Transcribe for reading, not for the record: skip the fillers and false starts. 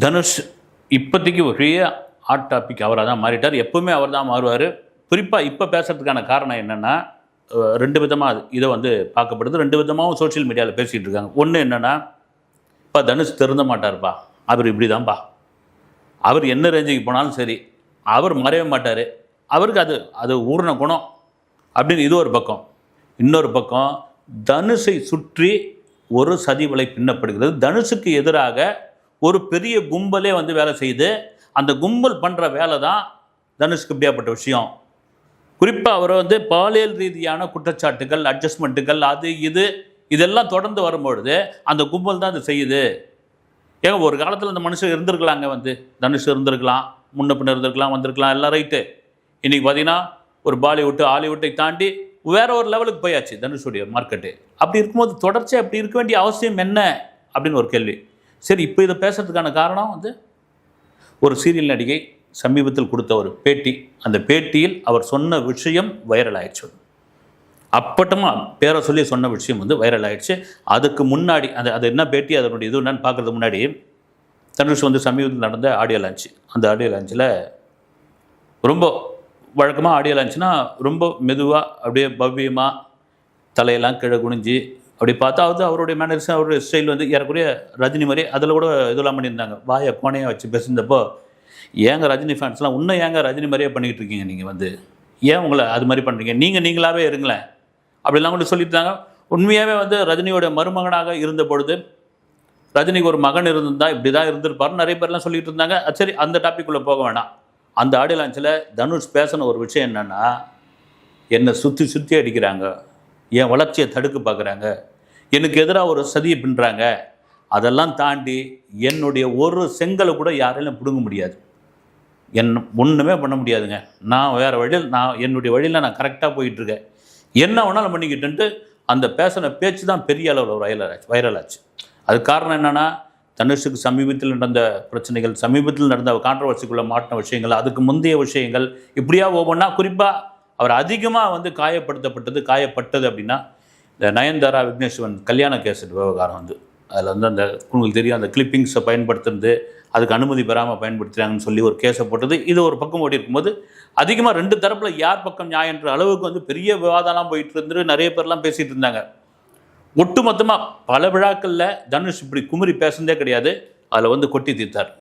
தனுஷ் இப்போதைக்கு ஒரே hot topic அவராக தான் மாறிட்டார். எப்பவுமே அவர் தான் மாறுவார். குறிப்பாக இப்போ பேசுகிறதுக்கான காரணம் என்னென்னா, ரெண்டு விதமாக இதை வந்து பார்க்கப்படுது. ரெண்டு விதமாகவும் சோஷியல் மீடியாவில் பேசிகிட்டு இருக்காங்க. ஒன்று என்னென்னா, இப்போ தனுஷ் திருந்த மாட்டார்ப்பா, அவர் இப்படி தான்ப்பா, அவர் என்ன ரேஞ்சுக்கு போனாலும் சரி, அவர் மறைய மாட்டார், அவருக்கு அது அது ஊர்ன குணம் அப்படின்னு இது ஒரு பக்கம். இன்னொரு பக்கம், தனுஷை சுற்றி ஒரு சதி வலை பின்னப்படுகிறது. தனுஷுக்கு எதிராக ஒரு பெரிய கும்பலே வந்து வேலை செய்து, அந்த கும்பல் பண்ணுற வேலை தான் தனுஷ்க்கு இப்படியாப்பட்ட விஷயம். குறிப்பாக அவர் வந்து பாலியல் ரீதியான குற்றச்சாட்டுகள், அட்ஜஸ்ட்மெண்ட்டுகள், அது இதெல்லாம் தொடர்ந்து வரும்பொழுது அந்த கும்பல் தான் அது செய்யுது. ஏங்க ஒரு காலத்தில் அந்த மனுஷன் இருந்திருக்கலாங்க, வந்து தனுஷ் இருந்திருக்கலாம், முன்ன பின்ன இருந்திருக்கலாம், வந்திருக்கலாம், எல்லாம் ரைட்டு. இன்றைக்கி பார்த்தீங்கன்னா ஒரு பாலிவுட்டு ஹாலிவுட்டை தாண்டி வேற ஒரு லெவலுக்கு போயாச்சு தனுஷுடைய மார்க்கெட்டு. அப்படி இருக்கும்போது தொடர்ச்சியாக அப்படி இருக்க வேண்டிய அவசியம் என்ன அப்படின்னு ஒரு கேள்வி. சரி, இப்போ இதை பேசுறதுக்கான காரணம் வந்து ஒரு சீரியல் நடிகை சமீபத்தில் கொடுத்த ஒரு பேட்டி. அந்த பேட்டியில் அவர் சொன்ன விஷயம் வைரல் ஆயிடுச்சு. அப்பட்டமாக பேரை சொல்லி சொன்ன விஷயம் வந்து வைரல் ஆயிடுச்சு. அதுக்கு முன்னாடி அது என்ன பேட்டி, அதனுடைய இது என்னன்னு பார்க்குறதுக்கு முன்னாடி, தனுஷ் வந்து சமீபத்தில் நடந்த ஆடியோ லான்ச்சு. அந்த ஆடியோ லான்ச்சில் ரொம்ப வழக்கமாக ஆடியோ லான்ச்சுனா ரொம்ப மெதுவாக அப்படியே பவ்யமாக தலையெல்லாம் கீழே குனிஞ்சு அப்படி பார்த்தா அவருடைய மேனர்ஸ், அவருடைய ஸ்டைல் வந்து ஏறக்குறைய ரஜினி மாதிரி. அதில் கூட இதெல்லாம் பண்ணியிருந்தாங்க, வாயை கோணையாக வச்சு பேசுனப்போ, ஏங்க ரஜினி ஃபேன்ஸ்லாம் இன்னும் ஏங்க ரஜினி மாதிரியே பண்ணிக்கிட்டு இருக்கீங்க, நீங்கள் வந்து ஏன் உங்களை அது மாதிரி பண்ணுறீங்க, நீங்களாகவே இருங்களேன் அப்படிலாம் கூட சொல்லியிருந்தாங்க. உண்மையாகவே வந்து ரஜினியோட மருமகனாக இருந்த பொழுது, ரஜினிக்கு ஒரு மகன் இருந்திருந்தால் இப்படி தான் இருந்திருப்பாருன்னு நிறைய பேர்லாம் சொல்லிட்டு இருந்தாங்க. சரி, அந்த டாபிக்குள்ளே போக வேணாம். அந்த ஆடியோ லான்ச்சில் தனுஷ் பேசின ஒரு விஷயம் என்னென்னா, என்னை சுற்றி அடிக்கிறாங்க, என் வளர்ச்சியை தடுக்க பார்க்குறாங்க, எனக்கு எதிராக ஒரு சதியை பின்னுறாங்க, அதெல்லாம் தாண்டி என்னுடைய ஒரு செங்கலை கூட யாராலும் பிடுங்க முடியாது, ஒன்றுமே பண்ண முடியாதுங்க, நான் வேறு வழியில், என்னுடைய வழியில் நான் கரெக்டாக போயிட்டுருக்கேன், என்ன வேணாலும் பண்ணிக்கிட்டுன்ட்டு அந்த பேசின பேச்சு தான் பெரிய அளவில் வைரல் ஆச்சு. அது காரணம் என்னென்னா, தனுஷுக்கு சமீபத்தில் நடந்த பிரச்சனைகள், சமீபத்தில் நடந்த கான்ட்ரவர்சிக்குள்ளே மாட்டின விஷயங்கள், அதுக்கு முந்தைய விஷயங்கள், இப்படியா ஒவ்வொன்றா. குறிப்பாக அவர் அதிகமாக வந்து காயப்பட்டது அப்படின்னா, இந்த நயன்தாரா விக்னேஸ்வரன் கல்யாண கேசட் விவகாரம் வந்து, அதில் வந்து அந்த உங்களுக்கு தெரியும், அந்த கிளிப்பிங்ஸை பயன்படுத்துறது, அதுக்கு அனுமதி பெறாமல் பயன்படுத்துகிறாங்கன்னு சொல்லி ஒரு கேஸை போட்டது. இது ஒரு பக்கம் ஓடி இருக்கும்போது, அதிகமாக ரெண்டு தரப்பில் யார் பக்கம் நியாயன்ற அளவுக்கு வந்து பெரிய விவாதம்லாம் போயிட்டு இருந்துட்டு நிறைய பேர்லாம் பேசிகிட்டு இருந்தாங்க. ஒட்டுமொத்தமாக பல விழாக்களில் தனுஷ் இப்படி குமரி பேசுனதே கிடையாது. அதில் வந்து கொட்டி தீர்த்தார்.